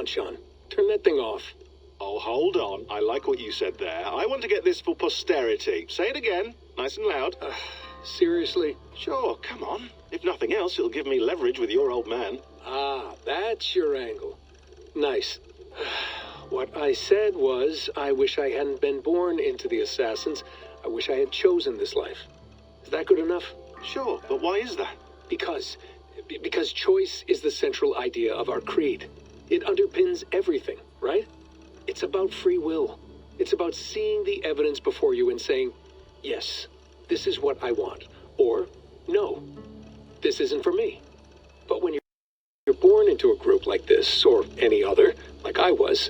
on, Sean. Turn that thing off. Oh, hold on. I like what you said there. I want to get this for posterity. Say it again, nice and loud. Seriously? Sure, come on. If nothing else, it'll give me leverage with your old man. Ah, that's your angle. Nice. What I said was, I wish I hadn't been born into the Assassins. I wish I had chosen this life. Is that good enough? Sure, but why is that? Because choice is the central idea of our creed. It underpins everything, right? It's about free will. It's about seeing the evidence before you and saying, yes, this is what I want. Or, no, this isn't for me. But when you're born into a group like this, or any other, like I was,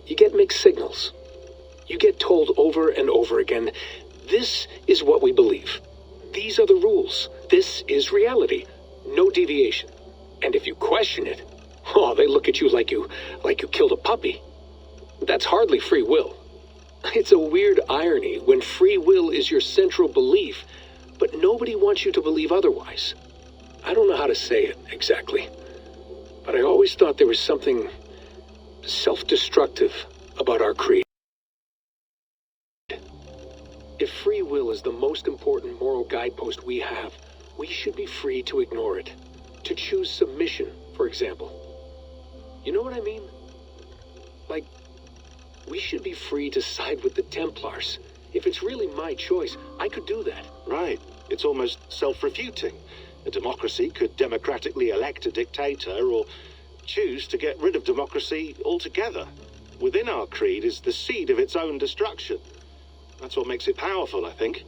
you get mixed signals. You get told over and over again, this is what we believe. These are the rules. This is reality. No deviation. And if you question it, oh, they look at you like you killed a puppy. That's hardly free will. It's a weird irony when free will is your central belief, but nobody wants you to believe otherwise. I don't know how to say it exactly, but I always thought there was something self-destructive about our creed. If free will is the most important moral guidepost we have, we should be free to ignore it. To choose submission, for example. You know what I mean? Like, we should be free to side with the Templars. If it's really my choice, I could do that. Right. It's almost self-refuting. A democracy could democratically elect a dictator or choose to get rid of democracy altogether. Within our creed is the seed of its own destruction. That's what makes it powerful, I think.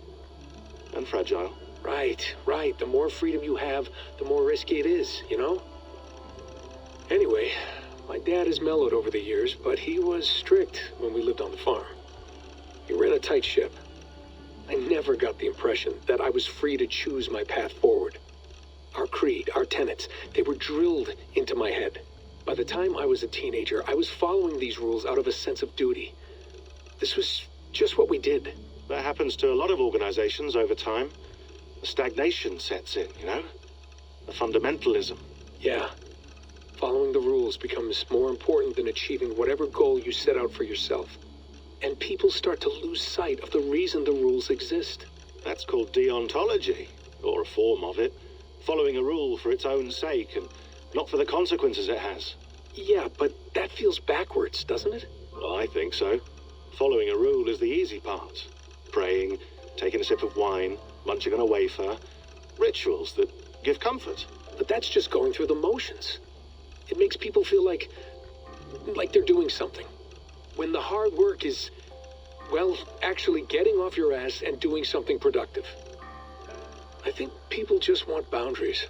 And fragile. Right. The more freedom you have, the more risky it is, you know? Anyway, my dad has mellowed over the years, but he was strict when we lived on the farm. He ran a tight ship. I never got the impression that I was free to choose my path forward. Our creed, our tenets, they were drilled into my head. By the time I was a teenager, I was following these rules out of a sense of duty. This was just what we did. That happens to a lot of organizations over time. A stagnation sets in, you know? A fundamentalism. Yeah. Following the rules becomes more important than achieving whatever goal you set out for yourself. And people start to lose sight of the reason the rules exist. That's called deontology, or a form of it. Following a rule for its own sake and not for the consequences it has. Yeah, but that feels backwards, doesn't it? Well, I think so. Following a rule is the easy part. Praying, taking a sip of wine, munching on a wafer. Rituals that give comfort. But that's just going through the motions. It makes people feel like they're doing something. When the hard work is, well, actually getting off your ass and doing something productive. I think people just want boundaries.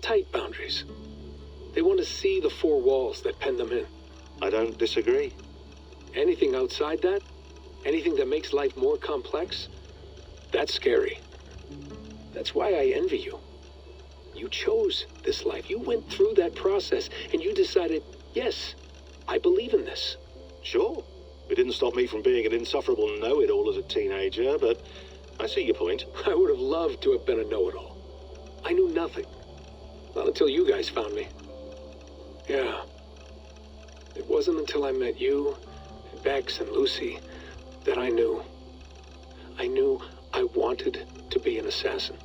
Tight boundaries. They want to see the four walls that pen them in. I don't disagree. Anything outside that, anything that makes life more complex, that's scary. That's why I envy you. You chose this life. You went through that process and you decided, yes, I believe in this. Sure. It didn't stop me from being an insufferable know-it-all as a teenager, but I see your point. I would have loved to have been a know-it-all. I knew nothing. Not until you guys found me. Yeah. It wasn't until I met you, and Bex and Lucy, that I knew. I knew I wanted to be an assassin.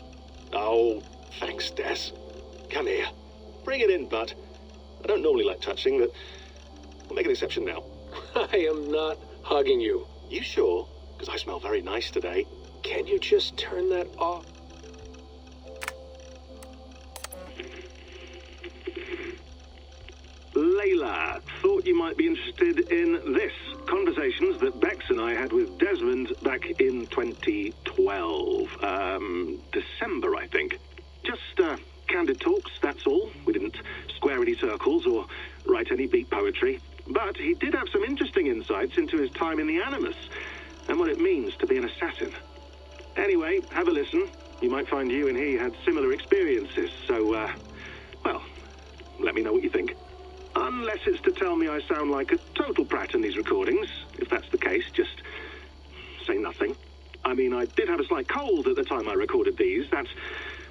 Oh, thanks, Des. Come here. Bring it in, bud. I don't normally like touching, but we'll make an exception now. I am not hugging you. You sure? Because I smell very nice today. Can you just turn that off? Layla, thought you might be interested in this. Conversations that Bex and I had with Desmond back in 2012. December, I think. Just, candid talks, that's all. We didn't square any circles or write any beat poetry. But he did have some interesting insights into his time in the Animus and what it means to be an assassin. Anyway, have a listen. You might find you and he had similar experiences, so, well, let me know what you think. Unless it's to tell me I sound like a total prat in these recordings. If that's the case, just say nothing. I mean, I did have a slight cold at the time I recorded these. That's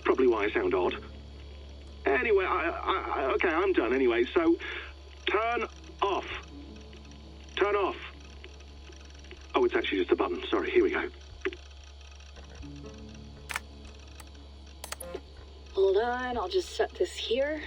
probably why I sound odd. Anyway, okay, I'm done anyway. So, Turn off. Turn off. Oh, it's actually just a button. Sorry, here we go. Hold on, I'll just set this here.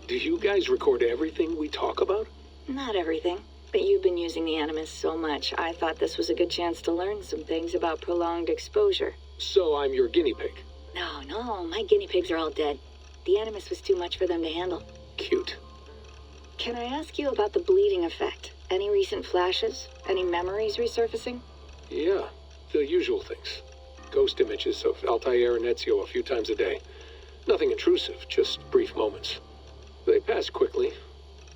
Do you guys record everything we talk about? Not everything, but you've been using the Animus so much, I thought this was a good chance to learn some things about prolonged exposure. So I'm your guinea pig. No, my guinea pigs are all dead. The Animus was too much for them to handle. Cute. Can I ask you about the bleeding effect? Any recent flashes? Any memories resurfacing? Yeah, the usual things. Ghost images of Altair and Ezio a few times a day. Nothing intrusive, just brief moments. They pass quickly,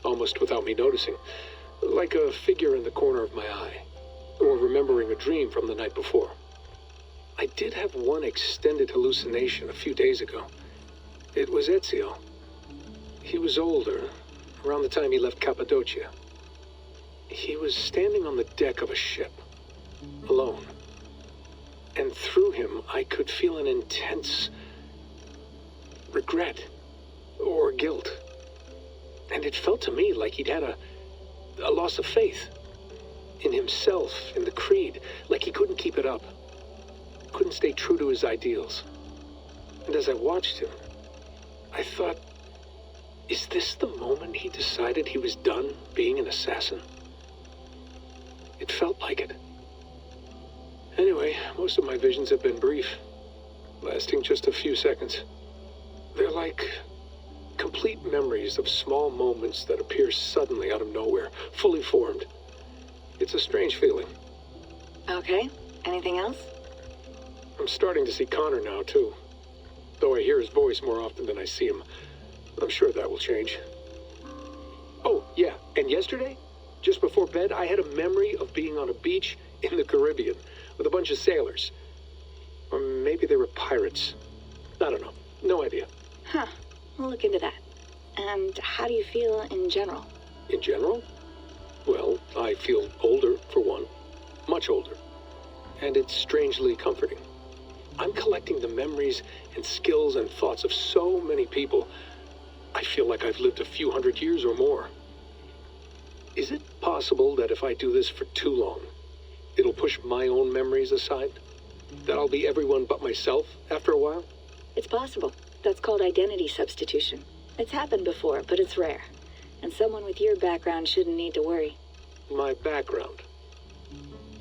almost without me noticing. Like a figure in the corner of my eye. Or remembering a dream from the night before. I did have one extended hallucination a few days ago. It was Ezio. He was older, around the time he left Cappadocia. He was standing on the deck of a ship, alone. And through him, I could feel an intense regret or guilt. And it felt to me like he'd had a loss of faith in himself, in the creed, like he couldn't keep it up, couldn't stay true to his ideals. And as I watched him, I thought, is this the moment he decided he was done being an assassin? It felt like it. Anyway, most of my visions have been brief, lasting just a few seconds. They're like complete memories of small moments that appear suddenly out of nowhere, fully formed. It's a strange feeling. Okay, anything else? I'm starting to see Connor now, too. Though I hear his voice more often than I see him. I'm sure that will change. Oh, yeah, and yesterday, just before bed, I had a memory of being on a beach in the Caribbean with a bunch of sailors. Or maybe they were pirates. I don't know. No idea. Huh, we'll look into that. And how do you feel in general? In general? Well, I feel older, for one. Much older. And it's strangely comforting. I'm collecting the memories and skills and thoughts of so many people. I feel like I've lived a few hundred years or more. Is it possible that if I do this for too long, it'll push my own memories aside? That I'll be everyone but myself after a while? It's possible. That's called identity substitution. It's happened before, but it's rare. And someone with your background shouldn't need to worry. My background?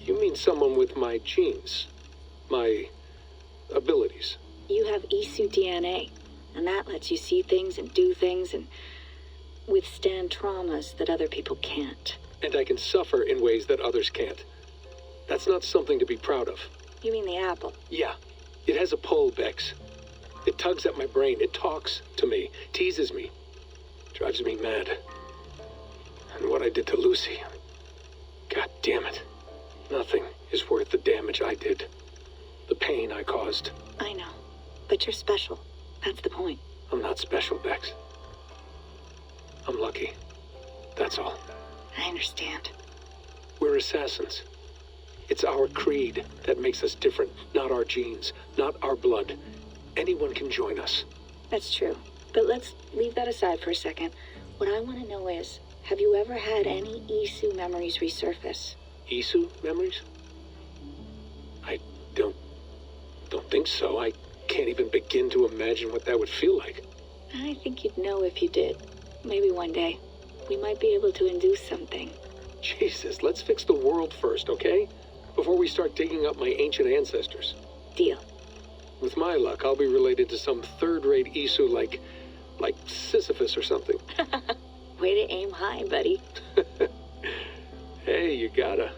You mean someone with my genes? My abilities? You have Isu DNA, and that lets you see things and do things and withstand traumas that other people can't. And I can suffer in ways that others can't. That's not something to be proud of. You mean the apple? Yeah. It has a pull, Bex. It tugs at my brain. It talks to me. Teases me. Drives me mad. And what I did to Lucy. God damn it. Nothing is worth the damage I did. The pain I caused. I know. But you're special. That's the point. I'm not special, Bex. I'm lucky. That's all. I understand. We're assassins. It's our creed that makes us different, not our genes, not our blood. Anyone can join us. That's true. But let's leave that aside for a second. What I want to know is, have you ever had any Isu memories resurface? Isu memories? I don't think so. I can't even begin to imagine what that would feel like. I think you'd know if you did. Maybe one day. We might be able to induce something. Jesus, let's fix the world first, okay? Before we start digging up my ancient ancestors. Deal. With my luck, I'll be related to some third-rate Isu like Sisyphus or something. Way to aim high, buddy. Hey, you gotta.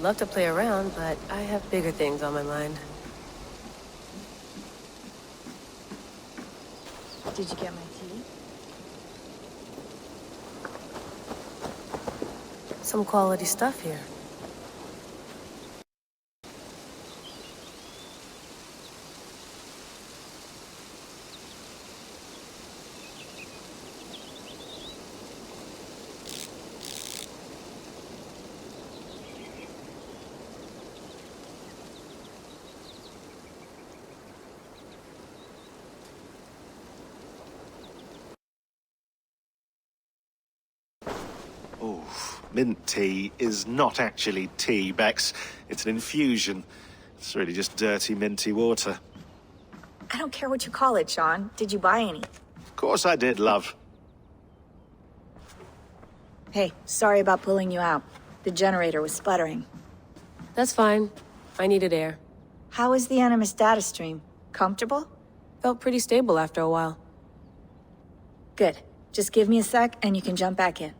love to play around, but I have bigger things on my mind. Did you get my tea? Some quality stuff here. Oh, mint tea is not actually tea, Bex. It's an infusion. It's really just dirty, minty water. I don't care what you call it, Sean. Did you buy any? Of course I did, love. Hey, sorry about pulling you out. The generator was sputtering. That's fine. I needed air. How is the Animus data stream? Comfortable? Felt pretty stable after a while. Good. Just give me a sec and you can jump back in.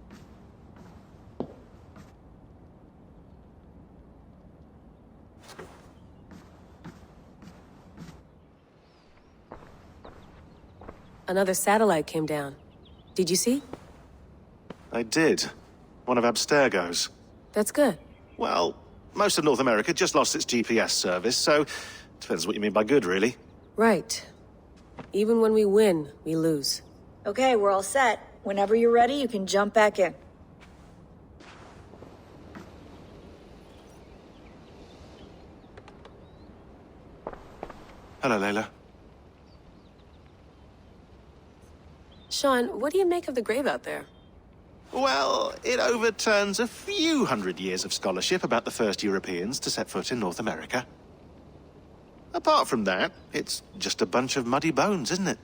Another satellite came down. Did you see? I did. One of Abstergo's. That's good. Well, most of North America just lost its GPS service, so depends what you mean by good, really. Right. Even when we win, we lose. Okay, we're all set. Whenever you're ready, you can jump back in. Hello, Layla. Sean, what do you make of the grave out there? Well, it overturns a few hundred years of scholarship about the first Europeans to set foot in North America. Apart from that, it's just a bunch of muddy bones, isn't it?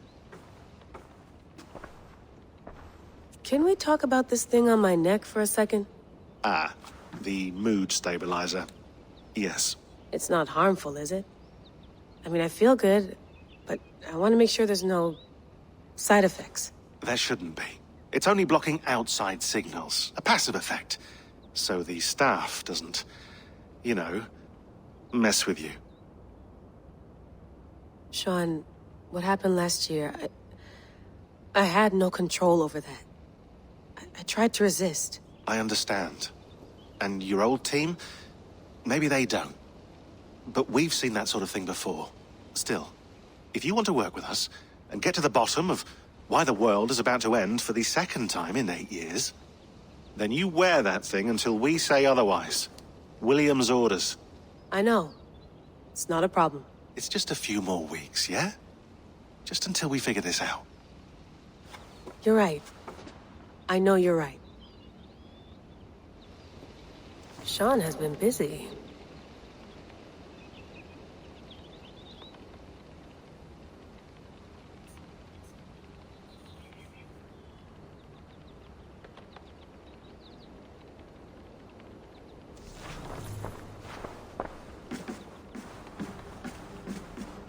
Can we talk about this thing on my neck for a second? Ah, the mood stabilizer. Yes. It's not harmful, is it? I mean, I feel good, but I want to make sure there's no side effects. There shouldn't be. It's only blocking outside signals, a passive effect. So the staff doesn't, you know, mess with you. Sean, what happened last year, I had no control over that. I tried to resist. I understand. And your old team, maybe they don't. But we've seen that sort of thing before. Still, if you want to work with us and get to the bottom of why the world is about to end for the second time in 8 years, then you wear that thing until we say otherwise. William's orders. I know. It's not a problem. It's just a few more weeks, yeah? Just until we figure this out. You're right. I know you're right. Sean has been busy.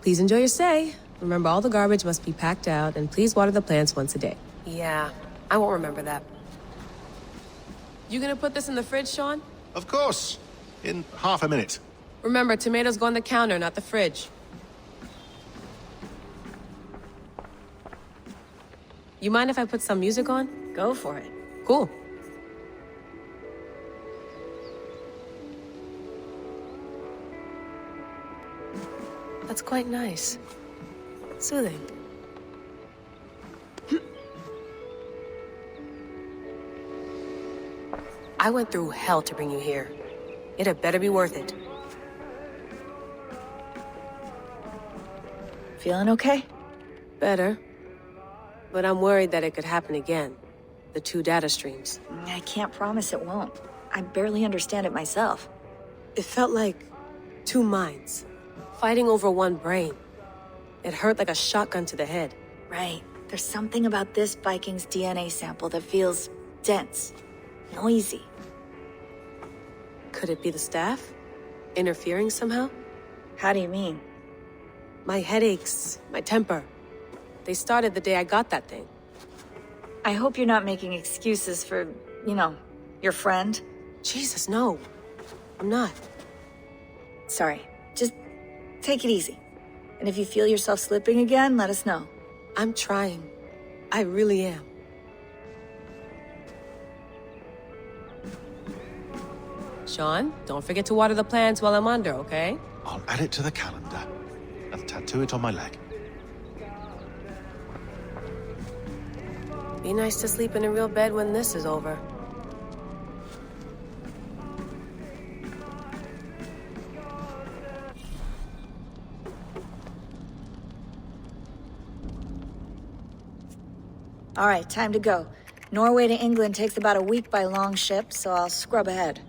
Please enjoy your stay. Remember, all the garbage must be packed out, and please water the plants once a day. Yeah, I won't remember that. You gonna put this in the fridge, Sean? Of course. In half a minute. Remember, tomatoes go on the counter, not the fridge. You mind if I put some music on? Go for it. Cool. That's quite nice. Soothing. I went through hell to bring you here. It had better be worth it. Feeling okay? Better. But I'm worried that it could happen again. The two data streams. I can't promise it won't. I barely understand it myself. It felt like two minds, fighting over one brain. It hurt like a shotgun to the head. Right. There's something about this Viking's DNA sample that feels dense, noisy. Could it be the staff? Interfering somehow? How do you mean? My headaches, my temper. They started the day I got that thing. I hope you're not making excuses for, you know, your friend. Jesus, no. I'm not. Sorry. Just take it easy. And if you feel yourself slipping again, let us know. I'm trying. I really am. Sean, don't forget to water the plants while I'm under, okay? I'll add it to the calendar and tattoo it on my leg. Be nice to sleep in a real bed when this is over. All right, time to go. Norway to England takes about a week by long ship, so I'll scrub ahead.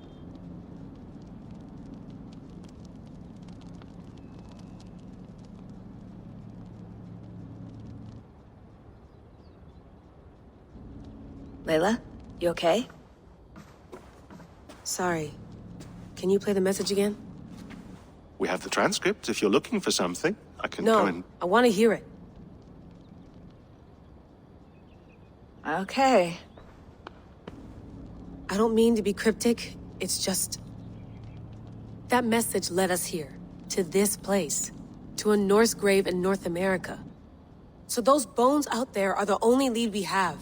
Layla, you okay? Sorry. Can you play the message again? We have the transcript. If you're looking for something, I can go and... No, I want to hear it. Okay. I don't mean to be cryptic. It's just... that message led us here. To this place. To a Norse grave in North America. So those bones out there are the only lead we have.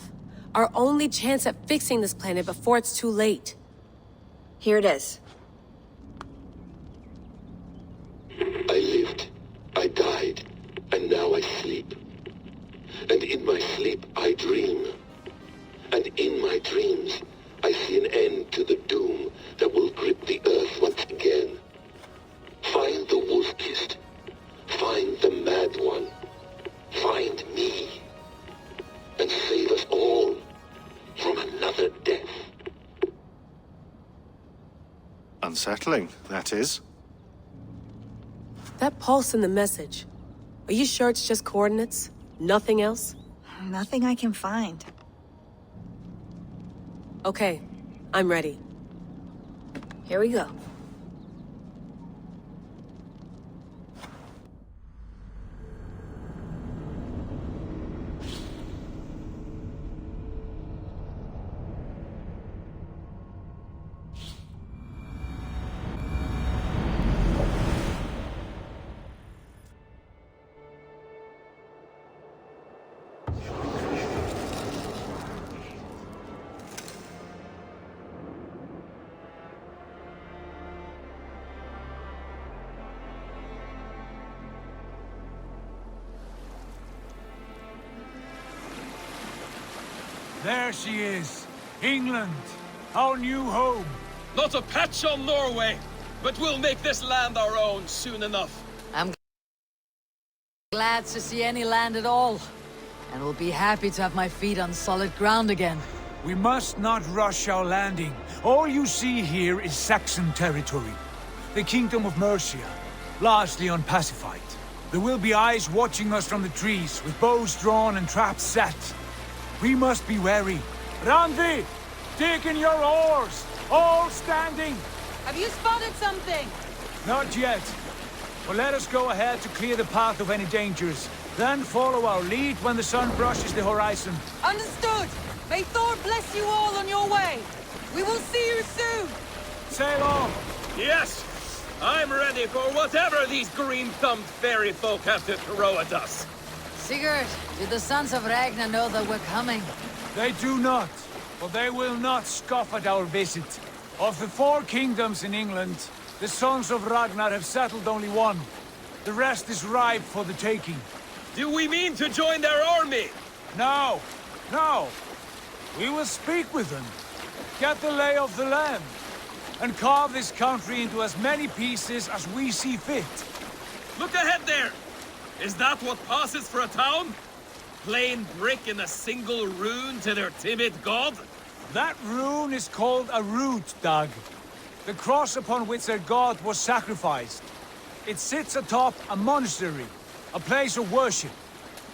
Our only chance at fixing this planet before it's too late. Here it is. I lived, I died, and now I sleep. And in my sleep I dream. And in my dreams I see an end to the doom that will grip the earth once again. Find the wolf-kissed. Find the mad one. Find me. And save us all from another death. Unsettling, that is. That pulse in the message. Are you sure it's just coordinates? Nothing else? Nothing I can find. Okay, I'm ready. Here we go. There she is. England. Our new home. Not a patch on Norway, but we'll make this land our own soon enough. I'm glad to see any land at all, and will be happy to have my feet on solid ground again. We must not rush our landing. All you see here is Saxon territory. The Kingdom of Mercia, largely unpacified. There will be eyes watching us from the trees, with bows drawn and traps set. We must be wary. Randi! Dig in your oars! All standing! Have you spotted something? Not yet. But let us go ahead to clear the path of any dangers. Then follow our lead when the sun brushes the horizon. Understood! May Thor bless you all on your way! We will see you soon! Sail on! Yes! I'm ready for whatever these green-thumbed fairy folk have to throw at us. Sigurd, do the sons of Ragnar know that we're coming? They do not, but they will not scoff at our visit. Of the 4 kingdoms in England, the sons of Ragnar have settled only one. The rest is ripe for the taking. Do we mean to join their army? No, no. We will speak with them, get the lay of the land, and carve this country into as many pieces as we see fit. Look ahead there! Is that what passes for a town? Plain brick in a single rune to their timid god? That rune is called a root, Doug. The cross upon which their god was sacrificed. It sits atop a monastery, a place of worship.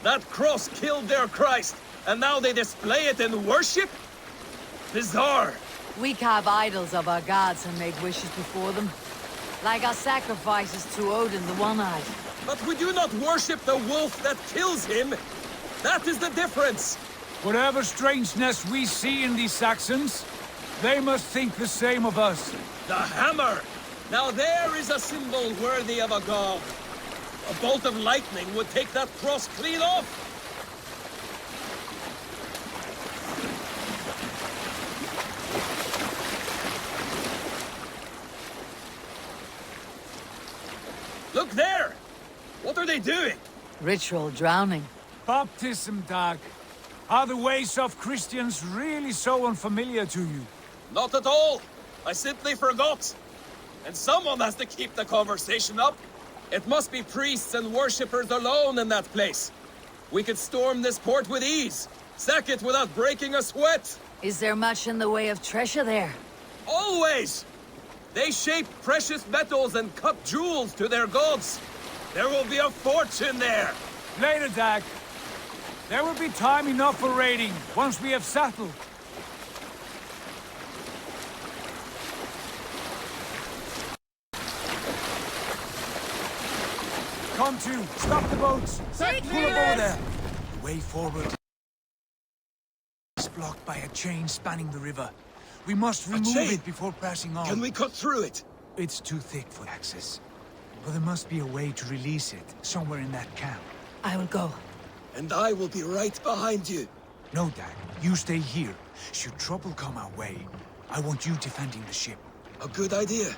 That cross killed their Christ, and now they display it in worship? Bizarre. We carve idols of our gods and make wishes before them. Like our sacrifices to Odin the One-Eyed. But we do not worship the wolf that kills him. That is the difference. Whatever strangeness we see in these Saxons, they must think the same of us. The hammer! Now there is a symbol worthy of a god. A bolt of lightning would take that cross clean off. Look there! What are they doing? Ritual drowning. Baptism, Dag. Are the ways of Christians really so unfamiliar to you? Not at all. I simply forgot. And someone has to keep the conversation up. It must be priests and worshippers alone in that place. We could storm this port with ease. Sack it without breaking a sweat. Is there much in the way of treasure there? Always! They shape precious metals and cut jewels to their gods. There will be a fortune there. Later, Dag. There will be time enough for raiding, once we have settled. Come to, stop the boats! Pull up over there! The way forward is blocked by a chain spanning the river. We must remove it before passing on. Can we cut through it? It's too thick for access. But there must be a way to release it, somewhere in that camp. I will go. And I will be right behind you. No, Dag. You stay here. Should trouble come our way, I want you defending the ship. A good idea.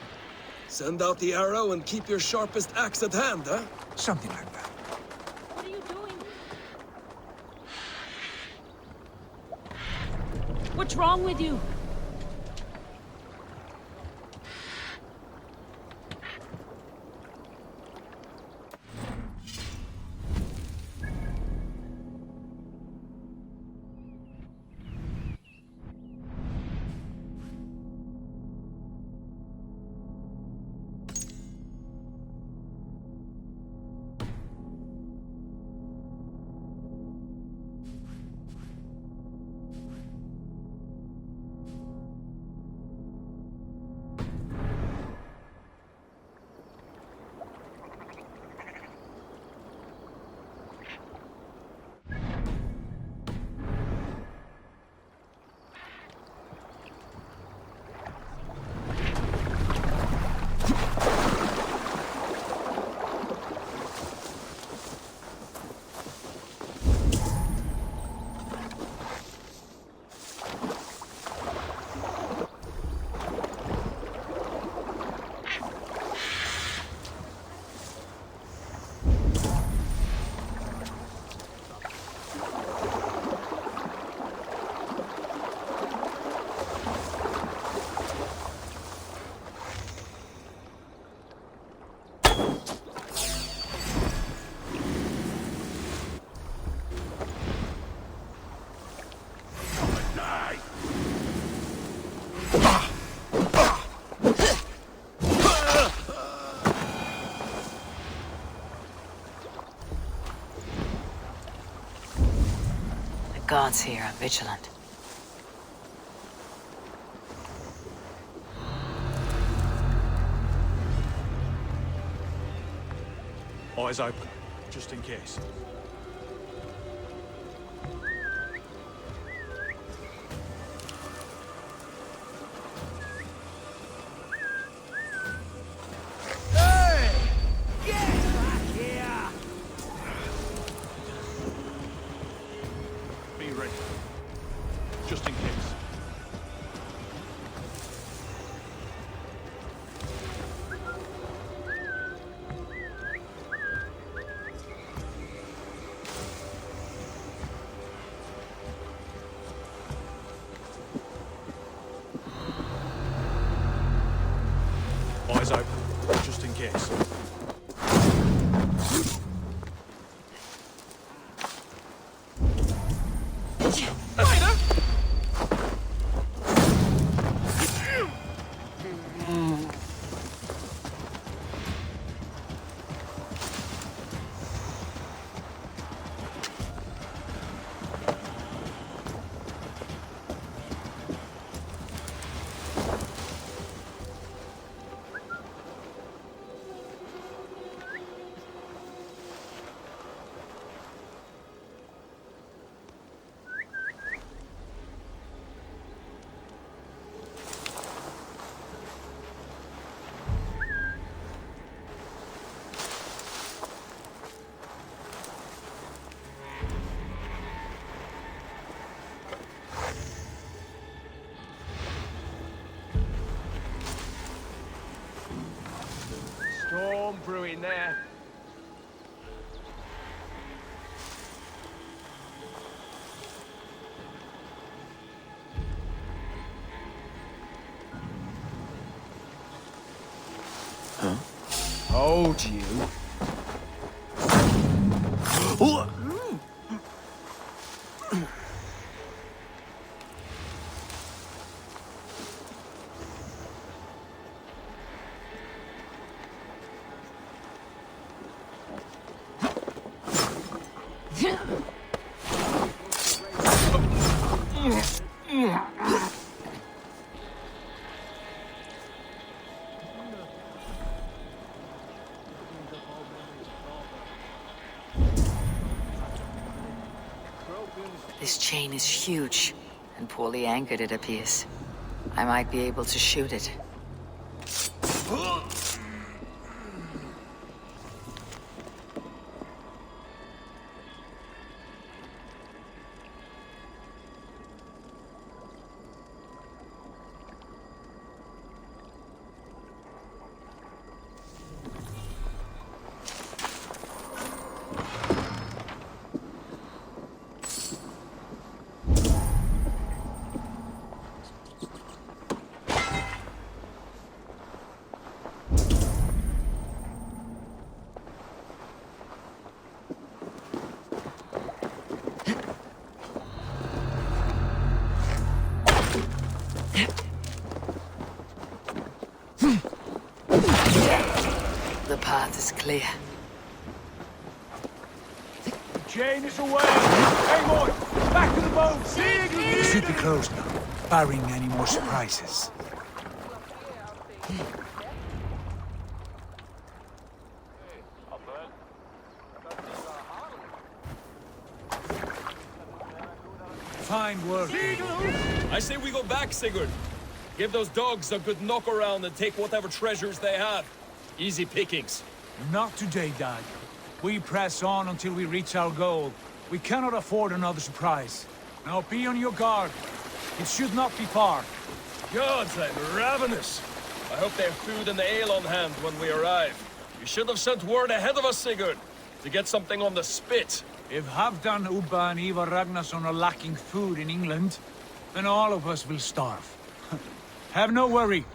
Send out the arrow and keep your sharpest axe at hand, huh? Something like that. What are you doing? What's wrong with you? Gods here are vigilant. Eyes open, just in case. Just in case. Nah. Hold you. This chain is huge, and poorly anchored it appears. I might be able to shoot it. The path is clear. The chain is away! Hey, boy! Back to the boat! We should be close now, barring any more surprises. Fine work. I say we go back, Sigurd. Give those dogs a good knock around and take whatever treasures they have. Easy pickings. Not today, Dad. We press on until we reach our goal. We cannot afford another surprise. Now be on your guard. It should not be far. Gods, I'm ravenous. I hope they have food and ale on hand when we arrive. You should have sent word ahead of us, Sigurd, to get something on the spit. If Halfdan, Ubba and Ivar Ragnarsson are lacking food in England, then all of us will starve. Have no worry.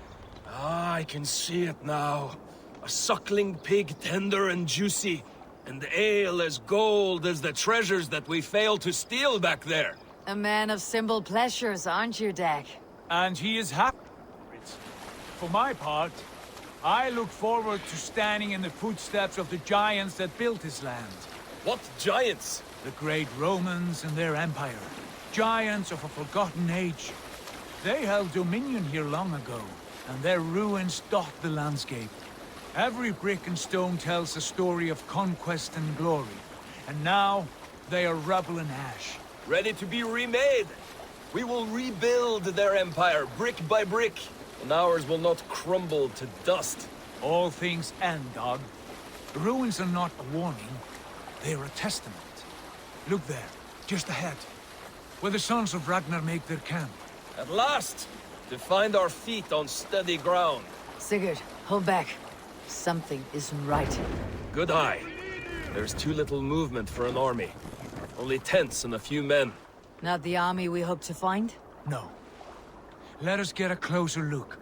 Ah, I can see it now. A suckling pig, tender and juicy, and ale as gold as the treasures that we failed to steal back there. A man of simple pleasures, aren't you, Dag? And he is happy. For my part, I look forward to standing in the footsteps of the giants that built this land. What giants? The great Romans and their empire. Giants of a forgotten age. They held dominion here long ago, and their ruins dot the landscape. Every brick and stone tells a story of conquest and glory. And now, they are rubble and ash. Ready to be remade. We will rebuild their empire, brick by brick, and ours will not crumble to dust. All things end, dog. The ruins are not a warning. They are a testament. Look there, just ahead, where the sons of Ragnar make their camp. At last, to find our feet on steady ground. Sigurd, hold back. Something isn't right. Good eye. There's too little movement for an army. Only tents and a few men. Not the army we hope to find? No. Let us get a closer look.